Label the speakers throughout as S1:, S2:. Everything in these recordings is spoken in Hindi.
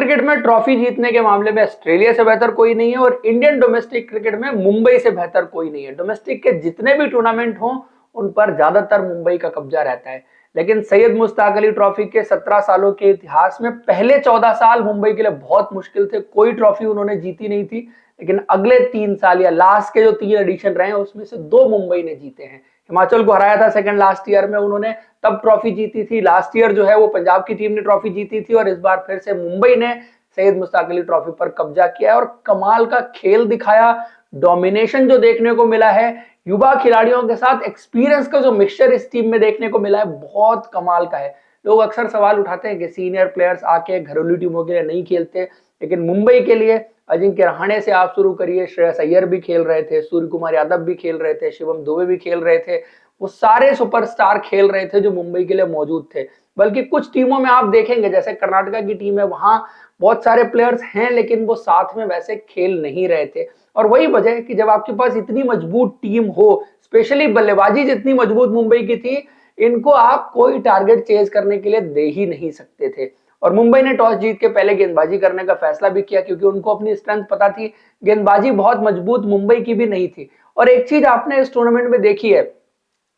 S1: क्रिकेट में ट्रॉफी जीतने के मामले में ऑस्ट्रेलिया से बेहतर कोई नहीं है और इंडियन डोमेस्टिक क्रिकेट में मुंबई से बेहतर कोई नहीं है। डोमेस्टिक के जितने भी टूर्नामेंट हों उन पर ज्यादातर मुंबई का कब्जा रहता है। लेकिन सैयद मुश्ताक अली ट्रॉफी के 17 सालों के इतिहास में पहले 14 साल मुंबई के लिए बहुत मुश्किल थे, कोई ट्रॉफी उन्होंने जीती नहीं थी। लेकिन अगले 3 साल या लास्ट के जो 3 एडिशन रहे हैं उसमें से 2 मुंबई ने जीते हैं। हिमाचल को हराया था सेकंड लास्ट ईयर में, उन्होंने तब ट्रॉफी जीती थी। लास्ट ईयर जो है वो पंजाब की टीम ने ट्रॉफी जीती थी और इस बार फिर से मुंबई ने सैयद मुश्ताक अली ट्रॉफी पर कब्जा किया और कमाल का खेल दिखाया। डोमिनेशन जो देखने को मिला है, युवा खिलाड़ियों के साथ एक्सपीरियंस का जो मिक्सचर इस टीम में देखने को मिला है, बहुत कमाल का है। लोग अक्सर सवाल उठाते हैं कि सीनियर प्लेयर्स आके घरेलू टीमों के लिए नहीं खेलते, लेकिन मुंबई के लिए अजिंक्य रहाणे से आप शुरू करिए, श्रेयस अय्यर भी खेल रहे थे, सूर्य कुमार यादव भी खेल रहे थे, शिवम दुबे भी खेल रहे थे। वो सारे सुपरस्टार खेल रहे थे जो मुंबई के लिए मौजूद थे। बल्कि कुछ टीमों में आप देखेंगे, जैसे कर्नाटका की टीम है, वहां बहुत सारे प्लेयर्स हैं लेकिन वो साथ में वैसे खेल नहीं रहे थे। और वही वजह है कि जब आपके पास इतनी मजबूत टीम हो, स्पेशली बल्लेबाजी जितनी मजबूत मुंबई की थी, इनको आप कोई टारगेट चेज करने के लिए दे ही नहीं सकते थे। और मुंबई ने टॉस जीत के पहले गेंदबाजी करने का फैसला भी किया क्योंकि उनको अपनी स्ट्रेंथ पता थी। गेंदबाजी बहुत मजबूत मुंबई की भी नहीं थी। और एक चीज आपने इस टूर्नामेंट में देखी है,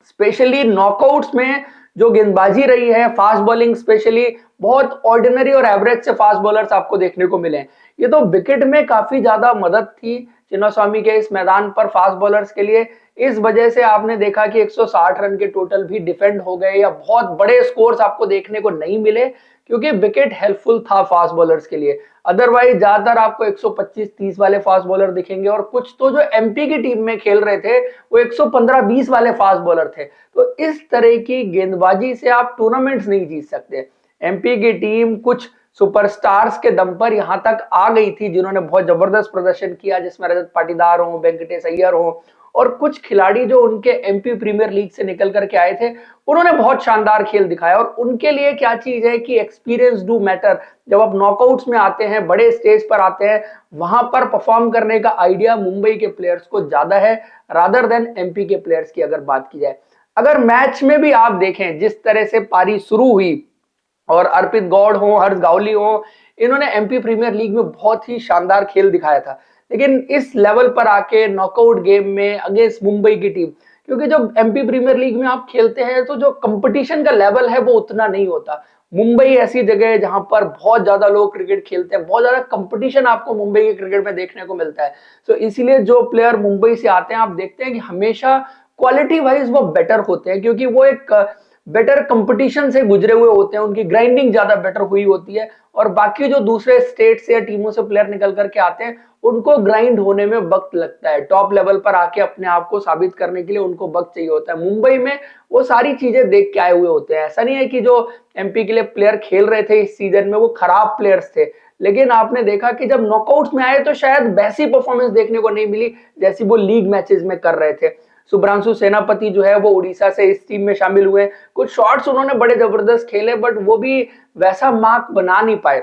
S1: स्पेशली नॉकआउट्स में जो गेंदबाजी रही है, फास्ट बॉलिंग स्पेशली, बहुत ऑर्डिनरी और एवरेज से फास्ट बॉलर्स आपको देखने को मिले। ये तो विकेट में काफी ज्यादा मदद थी चिन्नास्वामी के इस मैदान पर फास्ट बॉलर्स के लिए। इस वजह से आपने देखा कि 160 रन के टोटल भी डिफेंड हो गए या बहुत बड़े स्कोर्स आपको देखने को नहीं मिले क्योंकि विकेट हेल्पफुल था फास्ट बॉलर्स के लिए। अदरवाइज ज्यादातर आपको 125-30 वाले फास्ट बॉलर दिखेंगे और कुछ तो जो एमपी की टीम में खेल रहे थे वो 115-20 वाले फास्ट बॉलर थे। तो इस तरह की गेंदबाजी से आप टूर्नामेंट्स नहीं जीत सकते। एमपी की टीम कुछ सुपरस्टार्स के दम पर यहां तक आ गई थी जिन्होंने बहुत जबरदस्त प्रदर्शन किया, जिसमें रजत पाटीदार हो, वेंकटेश अय्यर हो और कुछ खिलाड़ी जो उनके एमपी प्रीमियर लीग से निकल करके आए थे, उन्होंने बहुत शानदार खेल दिखाया। और उनके लिए क्या चीज है कि एक्सपीरियंस डू मैटर। जब आप नॉकआउट्स में आते हैं, बड़े स्टेज पर आते हैं, वहां पर परफॉर्म करने का आइडिया मुंबई के प्लेयर्स को ज्यादा है रादर देन एमपी के प्लेयर्स की अगर बात की जाए। अगर मैच में भी आप देखें जिस तरह से पारी शुरू हुई और अर्पित गौड़ हो, हर्ष गावली हो, इन्होंने एमपी प्रीमियर लीग में बहुत ही शानदार खेल दिखाया था। लेकिन इस लेवल पर आके नॉकआउट गेम में अगेंस्ट मुंबई की टीम, क्योंकि जब एमपी प्रीमियर लीग में आप खेलते हैं तो जो कंपटीशन का लेवल है वो उतना नहीं होता। मुंबई ऐसी जगह है जहां पर बहुत ज्यादा लोग क्रिकेट खेलते हैं, बहुत ज्यादा कंपटीशन आपको मुंबई के क्रिकेट में देखने को मिलता है। तो इसीलिए जो प्लेयर मुंबई से आते हैं आप देखते हैं कि हमेशा क्वालिटी वाइज वो बेटर होते हैं क्योंकि वो एक बेटर कंपटीशन से गुजरे हुए होते हैं, उनकी ग्राइंडिंग ज्यादा बेटर हुई होती है। और बाकी जो दूसरे स्टेट से या टीमों से प्लेयर निकल करके आते हैं उनको ग्राइंड होने में वक्त लगता है, टॉप लेवल पर आके अपने आप को साबित करने के लिए उनको वक्त चाहिए होता है। मुंबई में वो सारी चीजें देख के आए हुए होते हैं। ऐसा नहीं है कि जो एमपी के लिए प्लेयर खेल रहे थे इस सीजन में वो खराब प्लेयर्स थे, लेकिन आपने देखा कि जब नॉकआउट्स में आए तो शायद वैसी परफॉर्मेंस देखने को नहीं मिली जैसी वो लीग मैचेस में कर रहे थे। शुभ्रांशु सेनापति जो है वो उड़ीसा से इस टीम में शामिल हुए, कुछ शॉट्स उन्होंने बड़े जबरदस्त खेले बट वो भी वैसा मार्क बना नहीं पाए।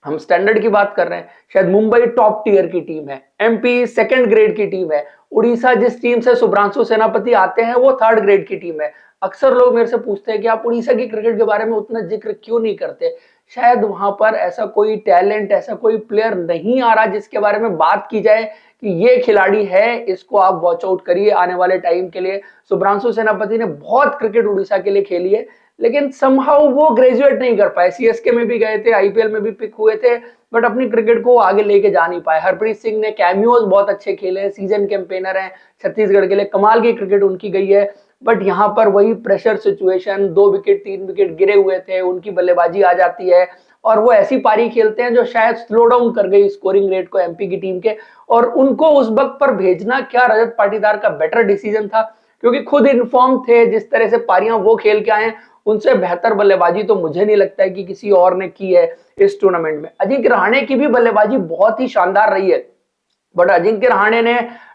S1: हम स्टैंडर्ड की बात कर रहे हैं, शायद मुंबई टॉप टियर की टीम है, एमपी सेकंड ग्रेड की टीम है, उड़ीसा जिस टीम से शुभ्रांशु सेनापति आते हैं वो थर्ड ग्रेड की टीम है। अक्सर लोग मेरे से पूछते हैं कि आप उड़ीसा की क्रिकेट के बारे में उतना जिक्र क्यों नहीं करते। शायद वहां पर ऐसा कोई टैलेंट, ऐसा कोई प्लेयर नहीं आ रहा जिसके बारे में बात की जाए कि ये खिलाड़ी है, इसको आप वॉच आउट करिए आने वाले टाइम के लिए। शुभ्रांशु सेनापति ने बहुत क्रिकेट उड़ीसा के लिए खेली है लेकिन समहाउ वो ग्रेजुएट नहीं कर पाए। सीएसके में भी गए थे, आईपीएल में भी पिक हुए थे बट अपनी क्रिकेट को आगे लेके जा नहीं पाए। हरप्रीत सिंह ने कैमियोज बहुत अच्छे खेले, सीजन कैंपेनर हैं छत्तीसगढ़ के लिए, कमाल की क्रिकेट उनकी गई है। बट यहाँ पर वही प्रेशर सिचुएशन, 2 विकेट 3 विकेट गिरे हुए थे, उनकी बल्लेबाजी आ जाती है और वो ऐसी पारी खेलते हैं जो शायद स्लो डाउन कर गई स्कोरिंग रेट को एमपी की टीम के। और उनको उस वक्त पर भेजना क्या रजत पाटीदार का बेटर डिसीजन था क्योंकि खुद इन्फॉर्म थे, जिस तरह से पारियां वो खेल के आए उनसे बेहतर बल्लेबाजी तो मुझे नहीं लगता है कि किसी और ने की है इस टूर्नामेंट में। अजिंक्य रहाणे की भी बल्लेबाजी बहुत ही शानदार रही है बट अजिंक्य रहाणे ने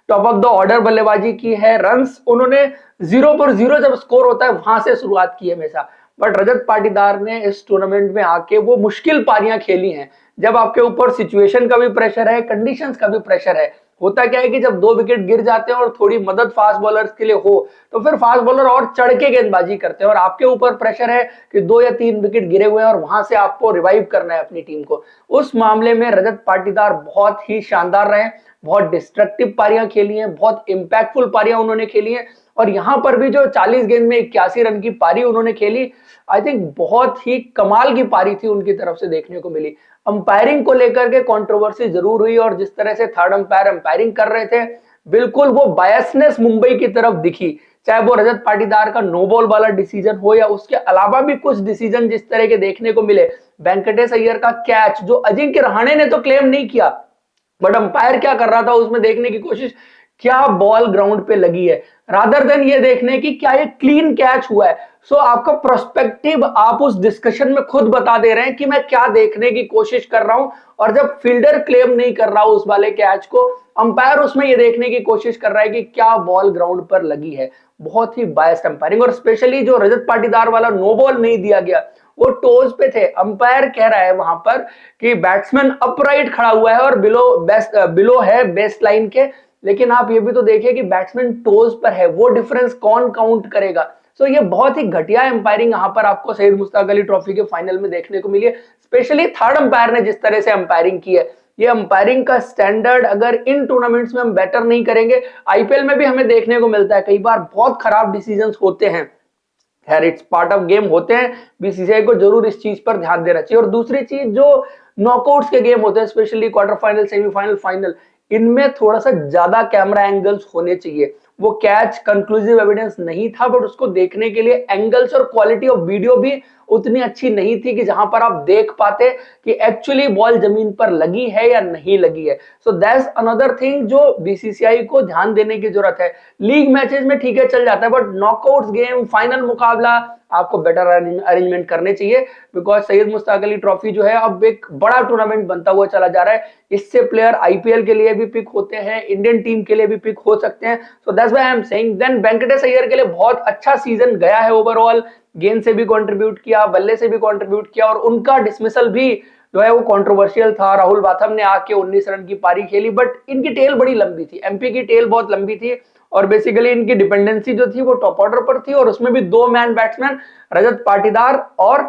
S1: टॉप ऑफ द ऑर्डर बल्लेबाजी की है। रन्स उन्होंने 0 पर 0 जब स्कोर होता है वहां से शुरुआत की है हमेशा। बट रजत पाटीदार ने इस टूर्नामेंट में आके वो मुश्किल पारियां खेली हैं जब आपके ऊपर सिचुएशन का भी प्रेशर है, कंडीशंस का भी प्रेशर है। होता क्या है कि जब 2 विकेट गिर जाते हैं और थोड़ी मदद फास्ट बॉलर्स के लिए हो तो फिर फास्ट बॉलर और चढ़ के गेंदबाजी करते हैं और आपके ऊपर प्रेशर है कि 2 या 3 विकेट गिरे हुए हैं और वहां से आपको रिवाइव करना है अपनी टीम को। उस मामले में रजत पाटीदार बहुत ही शानदार रहे, बहुत डिस्ट्रक्टिव पारियां खेली हैं, बहुत इंपैक्टफुल पारियां उन्होंने खेली हैं और यहां पर भी जो 40 गेंद में 81 रन की पारी उन्होंने खेली, आई थिंक बहुत ही कमाल की पारी थी उनकी तरफ से देखने को मिली। अंपायरिंग को लेकर के कंट्रोवर्सी जरूर हुई और जिस तरह से थर्ड अंपायर अंपायरिंग कर रहे थे, बिल्कुल वो बायसनेस मुंबई की तरफ दिखी, चाहे वो रजत पाटीदार का नो बॉल वाला डिसीजन हो या उसके अलावा भी कुछ डिसीजन जिस तरह के देखने को मिले। वेंकटेश अय्यर का कैच जो अजिंक्य रहाणे ने तो क्लेम नहीं किया, बट अंपायर क्या कर रहा था उसमें देखने की कोशिश, क्या बॉल ग्राउंड पे लगी है, रादर देन ये देखने की क्या ये क्लीन कैच हुआ है। सो आपका प्रोस्पेक्टिव आप उस डिस्कशन में खुद बता दे रहे हैं कि मैं क्या देखने की कोशिश कर रहा हूं, और जब फील्डर क्लेम नहीं कर रहा उस वाले कैच को, अंपायर उसमें ये देखने की कोशिश कर रहा है कि क्या बॉल ग्राउंड पर लगी है। बहुत ही बायस्ड अंपायरिंग, और स्पेशली जो रजत पाटीदार वाला नो बॉल नहीं दिया गया वो टोज पे थे। अंपायर कह रहा है वहां पर कि बैट्समैन अपराइट खड़ा हुआ है और बिलो है बेस्ट लाइन के, लेकिन आप ये भी तो देखिए कि बैट्समैन टोज पर है, वो डिफरेंस कौन काउंट करेगा। सो ये बहुत ही घटिया एम्पायरिंग यहाँ पर आपको सैयद मुश्ताक अली ट्रॉफी के फाइनल में देखने को मिली है। स्पेशली थर्ड अंपायर ने जिस तरह से अंपायरिंग की है, ये अंपायरिंग का स्टैंडर्ड अगर इन टूर्नामेंट्स में हम बेटर नहीं करेंगे, आईपीएल में भी हमें देखने को मिलता है कई बार बहुत खराब डिसीजंस होते हैं। खैर इट्स पार्ट ऑफ गेम होते हैं, बीसीसीआई को जरूर इस चीज पर ध्यान देना चाहिए। और दूसरी चीज, जो नॉकआउट्स के गेम होते हैं specially quarter final, semifinal, final, इनमें थोड़ा सा ज्यादा कैमरा एंगल्स होने चाहिए। वो कैच कंक्लूसिव एविडेंस नहीं था, बट उसको देखने के लिए एंगल्स और क्वालिटी ऑफ वीडियो भी उतनी अच्छी नहीं थी कि जहां पर आप देख पाते कि एक्चुअली बॉल जमीन पर लगी है या नहीं लगी है। सो दैट्स अनदर थिंग जो बीसीसीआई को ध्यान देने की जरूरत है। लीग मैचेस में ठीक है चल जाता है, बट नॉकआउट्स गेम, फाइनल मुकाबला आपको बेटर अरेंजमेंट करने चाहिए। बिकॉज सैयद मुश्ताक अली ट्रॉफी जो है अब एक बड़ा टूर्नामेंट बनता हुआ चला जा रहा है। इससे प्लेयर आईपीएल के लिए भी पिक होते हैं, इंडियन टीम के लिए भी पिक हो सकते हैं। So that's why I am saying then Venkatesh Iyer के लिए बहुत अच्छा सीजन गया है ओवरऑल। गेंद से भी कंट्रीब्यूट किया, बल्ले से भी कंट्रीब्यूट किया, और उनका डिसमिसल भी जो है वो कंट्रोवर्शियल था। राहुल बाथम ने आके 19 रन की पारी खेली, बट इनकी टेल बड़ी लंबी थी, एमपी की टेल बहुत लंबी थी, और बेसिकली इनकी डिपेंडेंसी जो थी वो टॉप ऑर्डर पर थी, और उसमें भी 2 मैन बैट्समैन रजत पाटीदार और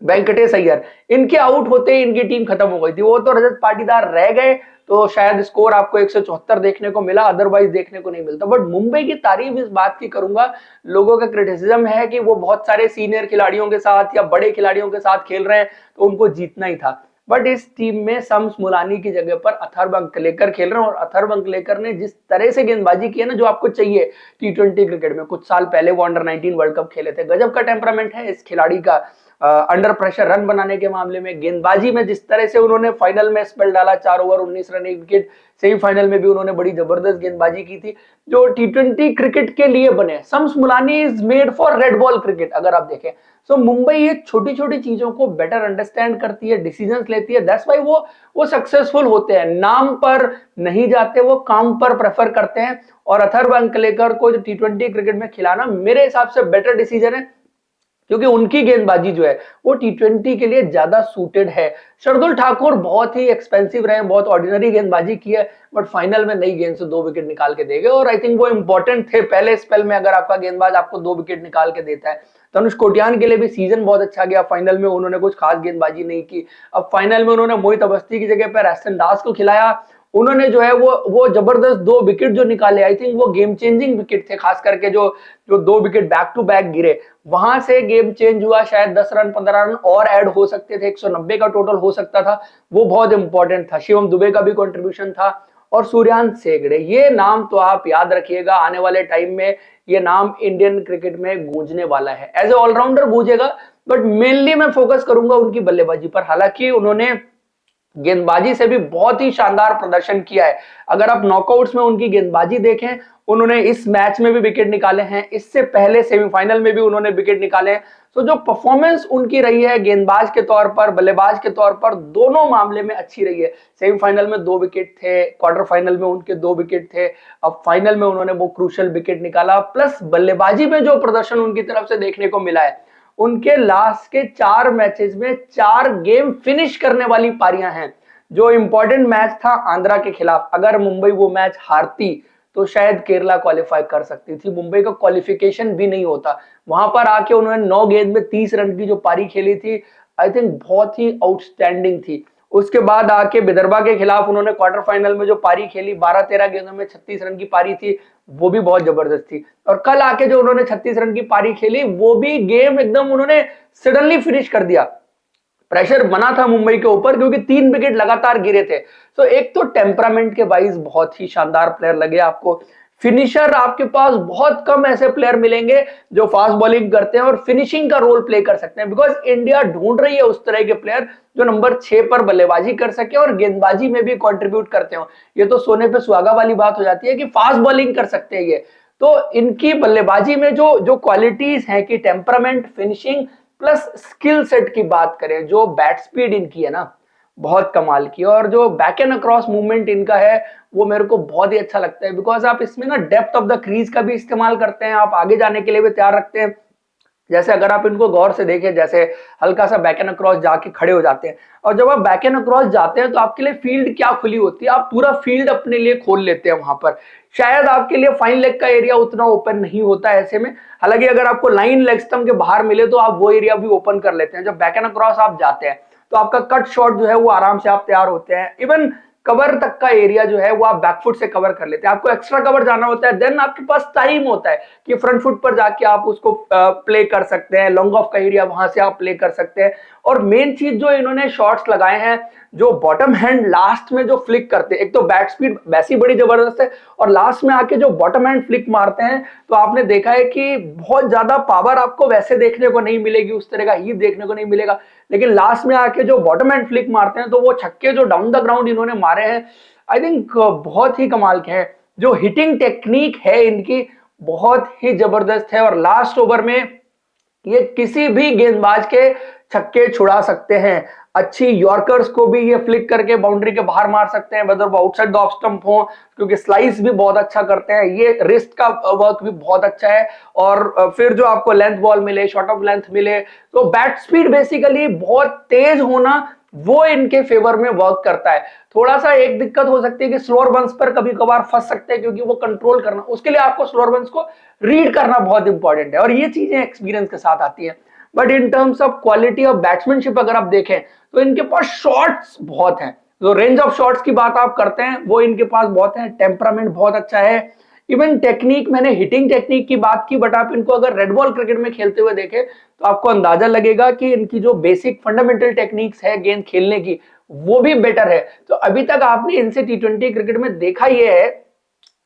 S1: वेंकटेश अय्यर, इनके आउट होते ही इनकी टीम खत्म हो गई थी। वो तो रजत पाटीदार रह गए तो शायद स्कोर आपको 174 देखने को मिला, अदरवाइज देखने को नहीं मिलता। बट मुंबई की तारीफ इस बात की करूंगा, लोगों का क्रिटिसिज्म है कि वो बहुत सारे सीनियर खिलाड़ियों के साथ या बड़े खिलाड़ियों के साथ खेल रहे हैं तो उनको जीतना ही था। बट इस टीम में शम्स मुलानी की जगह पर अथर्व अंकलेकर खेल रहे हैं, और अथर्व अंकलेकर ने जिस तरह से गेंदबाजी की है ना, जो आपको चाहिए टी20 क्रिकेट में, कुछ साल पहले वो अंडर 19 वर्ल्ड कप खेले थे, गजब का टेम्परामेंट है इस खिलाड़ी का। अंडर प्रेशर रन बनाने के मामले में, गेंदबाजी में जिस तरह से उन्होंने फाइनल में स्पेल डाला, 4 ओवर 19 रन 1 विकेट, सेमीफाइनल में भी उन्होंने बड़ी जबरदस्त गेंदबाजी की थी जो टी20 क्रिकेट के लिए बने। Shams Mulani is made for red ball cricket अगर आप देखें। सो मुंबई ये छोटी छोटी चीजों को बेटर अंडरस्टैंड करती है, डिसीजंस लेती है, दैट्स व्हाई वो सक्सेसफुल होते हैं। नाम पर नहीं जाते, वो काम पर प्रेफर करते हैं। और अथर्व अंकलेकर को टी20 क्रिकेट में खिलाना मेरे हिसाब से बेटर डिसीजन है, क्योंकि उनकी गेंदबाजी जो है वो टी20 के लिए ज्यादा सूटेड है। शार्दुल ठाकुर बहुत ही एक्सपेंसिव रहे, बहुत ऑर्डिनरी गेंदबाजी की है, बट फाइनल में नई गेंद से 2 विकेट निकाल के दे गए, और आई थिंक वो इंपॉर्टेंट थे। पहले स्पेल में अगर आपका गेंदबाज आपको 2 विकेट निकाल के देता है, तनुष कोटियान के लिए भी सीजन बहुत अच्छा गया, फाइनल में उन्होंने कुछ खास गेंदबाजी नहीं की। अब फाइनल में उन्होंने मोहित अवस्थी की जगह पर एस्टन दास को खिलाया, उन्होंने जो है वो जबरदस्त 2 विकेट जो निकाले, आई थिंक वो गेम चेंजिंग विकेट थे, खास करके जो 2 विकेट बैक टू बैक गिरे, वहां से गेम चेंज हुआ। शायद 10 रन 15 रन और ऐड हो सकते थे, 190 का टोटल हो सकता था, वो बहुत इंपॉर्टेंट था। शिवम दुबे का भी कंट्रीब्यूशन था, और सूर्यांश सेगड़े, ये नाम तो आप याद रखिएगा, आने वाले टाइम में ये नाम इंडियन क्रिकेट में गूंजने वाला है। एज ए ऑलराउंडर गूंजेगा, बट मेनली मैं फोकस करूंगा उनकी बल्लेबाजी पर। हालांकि उन्होंने गेंदबाजी से भी बहुत ही शानदार प्रदर्शन किया है। अगर आप नॉकआउट्स में उनकी गेंदबाजी देखें, उन्होंने इस मैच में भी विकेट निकाले हैं, इससे पहले सेमीफाइनल में भी उन्होंने विकेट निकाले हैं। तो जो परफॉर्मेंस उनकी रही है गेंदबाज के तौर पर, बल्लेबाज के तौर पर, दोनों मामले में अच्छी रही है। सेमीफाइनल में 2 विकेट थे, क्वार्टर फाइनल में उनके 2 विकेट थे, अब फाइनल में उन्होंने वो क्रूशियल विकेट निकाला। प्लस बल्लेबाजी में जो प्रदर्शन उनकी तरफ से देखने को मिला है, उनके लास्ट के 4 मैचेस में 4 गेम फिनिश करने वाली पारियां हैं, जो इंपॉर्टेंट मैच था आंध्रा के खिलाफ, अगर मुंबई वो मैच हारती तो शायद केरला क्वालिफाई कर सकती थी, मुंबई का क्वालिफिकेशन भी नहीं होता। वहां पर आके उन्होंने 9 गेंद में 30 रन की जो पारी खेली थी, आई थिंक बहुत ही आउटस्टैंडिंग थी। उसके बाद आके विदर्भा के खिलाफ उन्होंने क्वार्टर फाइनल में जो पारी खेली, 12-13 गेंदों में 36 रन की पारी थी, वो भी बहुत जबरदस्त थी। और कल आके जो उन्होंने 36 रन की पारी खेली, वो भी गेम एकदम उन्होंने सडनली फिनिश कर दिया। प्रेशर बना था मुंबई के ऊपर क्योंकि 3 विकेट लगातार गिरे थे। तो एक तो टेम्परामेंट के वाइज बहुत ही शानदार प्लेयर लगे आपको। फिनिशर आपके पास बहुत कम ऐसे प्लेयर मिलेंगे जो फास्ट बॉलिंग करते हैं और फिनिशिंग का रोल प्ले कर सकते हैं, बिकॉज इंडिया ढूंढ रही है उस तरह के प्लेयर जो नंबर 6 पर बल्लेबाजी कर सके और गेंदबाजी में भी कंट्रीब्यूट करते हो। ये तो सोने पे सुहागा वाली बात हो जाती है कि फास्ट बॉलिंग कर सकते हैं ये। तो इनकी बल्लेबाजी में जो जो क्वालिटीज हैं कि temperament, finishing plus skill set की बात करें, जो बैट स्पीड इनकी है ना, बहुत कमाल की। और जो बैक एंड अक्रॉस मूवमेंट इनका है वो मेरे को बहुत ही अच्छा लगता है, बिकॉज आप इसमें ना डेप्थ ऑफ द क्रीज का भी इस्तेमाल करते हैं, आप आगे जाने के लिए भी तैयार रखते हैं। जैसे अगर आप इनको गौर से देखें, जैसे हल्का सा बैक एंड अक्रॉस जाके खड़े हो जाते हैं, और जब आप बैक एंड अक्रॉस जाते हैं तो आपके लिए फील्ड क्या खुली होती है, आप पूरा फील्ड अपने लिए खोल लेते हैं वहां पर। शायद आपके लिए फाइन लेग का एरिया उतना ओपन नहीं होता है ऐसे में, हालांकि अगर आपको लाइन लेग स्टंप के बाहर मिले तो आप वो एरिया भी ओपन कर लेते हैं। जब बैक एंड अक्रॉस आप जाते हैं तो आपका कट शॉट जो है वो आराम से आप तैयार होते हैं। इवन कवर तक का एरिया जो है वो आप बैकफुट से कवर कर लेते हैं। आपको एक्स्ट्रा कवर जाना होता है, देन आपके पास टाइम होता है कि फ्रंट फुट पर जाके आप उसको प्ले कर सकते हैं, लॉन्ग ऑफ का एरिया वहां से आप प्ले कर सकते हैं। और मेन चीज जो इन्होंने शॉट्स लगाए हैं, जो बॉटम हैंड लास्ट में जो फ्लिक करते हैं, एक तो बैट स्पीड वैसी बड़ी जबरदस्त है, और लास्ट में आके जो बॉटम हैंड फ्लिक मारते हैं तो आपने देखा है कि बहुत ज्यादा पावर आपको वैसे देखने को नहीं मिलेगी, उस तरह का हीट देखने को नहीं मिलेगा। लेकिन लास्ट में आके जो बॉटम हैंड फ्लिक मारते हैं तो वो छक्के जो डाउन द ग्राउंड इन्होंने मारे हैं, आई थिंक बहुत ही कमाल के हैं। जो हिटिंग टेक्निक है इनकी बहुत ही जबरदस्त है, और लास्ट ओवर में ये किसी भी गेंदबाज के छक्के छुड़ा सकते हैं। अच्छी यॉर्कर्स को भी ये फ्लिक करके बाउंड्री के बाहर मार सकते हैं, वेदर वो आउटसाइड द ऑफ स्टंप हो, क्योंकि स्लाइस भी बहुत अच्छा करते हैं, ये रिस्ट का वर्क भी बहुत अच्छा है। और फिर जो आपको लेंथ बॉल मिले, शॉर्ट ऑफ लेंथ मिले, तो बैट स्पीड बेसिकली बहुत तेज होना वो इनके फेवर में वर्क करता है। थोड़ा सा एक दिक्कत हो सकती है कि स्लोअर बंस पर कभी कभार फंस सकते हैं, क्योंकि वो कंट्रोल करना, उसके लिए आपको स्लोअर बंस को रीड करना बहुत इंपॉर्टेंट है, और ये चीजें एक्सपीरियंस के साथ आती है। But in terms of quality of batsmanship अगर आप देखें तो इनके पास शॉट्स बहुत हैं, जो रेंज ऑफ शॉट्स की बात आप करते हैं वो इनके पास बहुत है। टेम्परामेंट बहुत अच्छा है। इवन टेक्निक, मैंने हिटिंग टेक्निक की बात की, बट आप इनको अगर रेड बॉल क्रिकेट में खेलते हुए देखें तो आपको अंदाजा लगेगा कि इनकी जो बेसिक फंडामेंटल टेक्निक्स है गेंद खेलने की, वो भी बेटर है। तो अभी तक आपने इनसे टी20 क्रिकेट में देखा ये है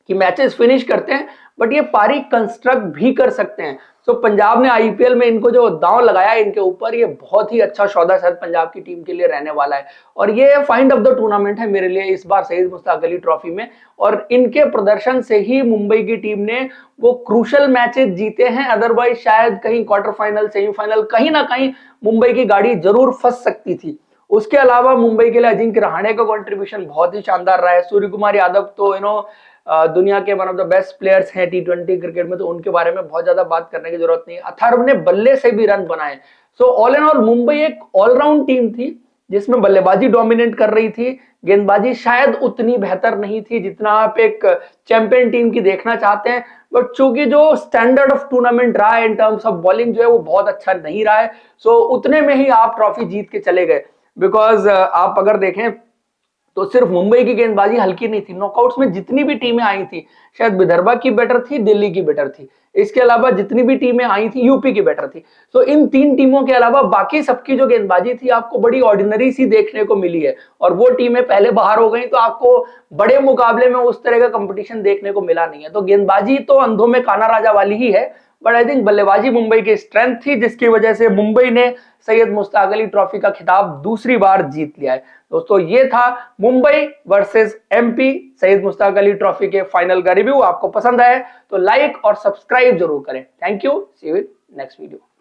S1: कि मैचेस फिनिश करते हैं, बट ये पारी कंस्ट्रक्ट भी कर सकते हैं। सो पंजाब ने आईपीएल में इनको जो दांव लगाया इनके ऊपर, ये बहुत ही अच्छा सौदा शायद पंजाब की टीम के लिए रहने वाला है, और ये फाइंड ऑफ द टूर्नामेंट है मेरे लिए इस बार सईद मुश्ताक अली ट्रॉफी में। और इनके प्रदर्शन से ही मुंबई की टीम ने वो क्रूशल मैचेस जीते हैं, अदरवाइज शायद कहीं क्वार्टर फाइनल, सेमीफाइनल, कहीं ना कहीं मुंबई की गाड़ी जरूर फंस सकती थी। उसके अलावा मुंबई के लिए अजिंक्य रहाणे का कंट्रीब्यूशन बहुत ही शानदार रहा है। सूर्य कुमार यादव तो दुनिया के one of the best players हैं टी20 क्रिकेट में, तो उनके बारे में बहुत ज्यादा बात करने की जरूरत नहीं है। अथर्व ने बल्ले से भी रन बनाए। So all and all Mumbai एक ऑलराउंड टीम थी जिसमें बल्लेबाजी डोमिनेट कर रही थी, गेंदबाजी शायद उतनी बेहतर नहीं थी जितना आप एक चैंपियन टीम की देखना चाहते हैं, बट चूंकि जो स्टैंडर्ड ऑफ टूर्नामेंट रहा है इन टर्म्स ऑफ बॉलिंग जो है वो बहुत अच्छा नहीं रहा है, सो उतने में ही आप ट्रॉफी जीत के चले गए। बिकॉज आप अगर देखें तो सिर्फ मुंबई की गेंदबाजी हल्की नहीं थी, नॉकआउट्स में जितनी भी टीमें आई थी, शायद विदर्भा की बेटर थी, दिल्ली की बेटर थी, इसके अलावा जितनी भी टीमें आई थी यूपी की बेटर थी। तो इन 3 टीमों के अलावा बाकी सबकी जो गेंदबाजी थी आपको बड़ी ऑर्डिनरी सी देखने को मिली है, और वो टीमें पहले बाहर हो गई, तो आपको बड़े मुकाबले में उस तरह का कंपटीशन देखने को मिला नहीं है। तो गेंदबाजी तो अंधों में काना राजा वाली ही है, बट आई थिंक बल्लेबाजी मुंबई की स्ट्रेंथ थी, जिसकी वजह से मुंबई ने सैयद मुश्ताक अली ट्रॉफी का खिताब दूसरी बार जीत लिया है। दोस्तों ये था Mumbai versus MP Syed Mushtaq Ali trophy के फाइनल का रिव्यू। आपको पसंद आए तो लाइक और सब्सक्राइब जरूर करें। Thank you, see you in next video.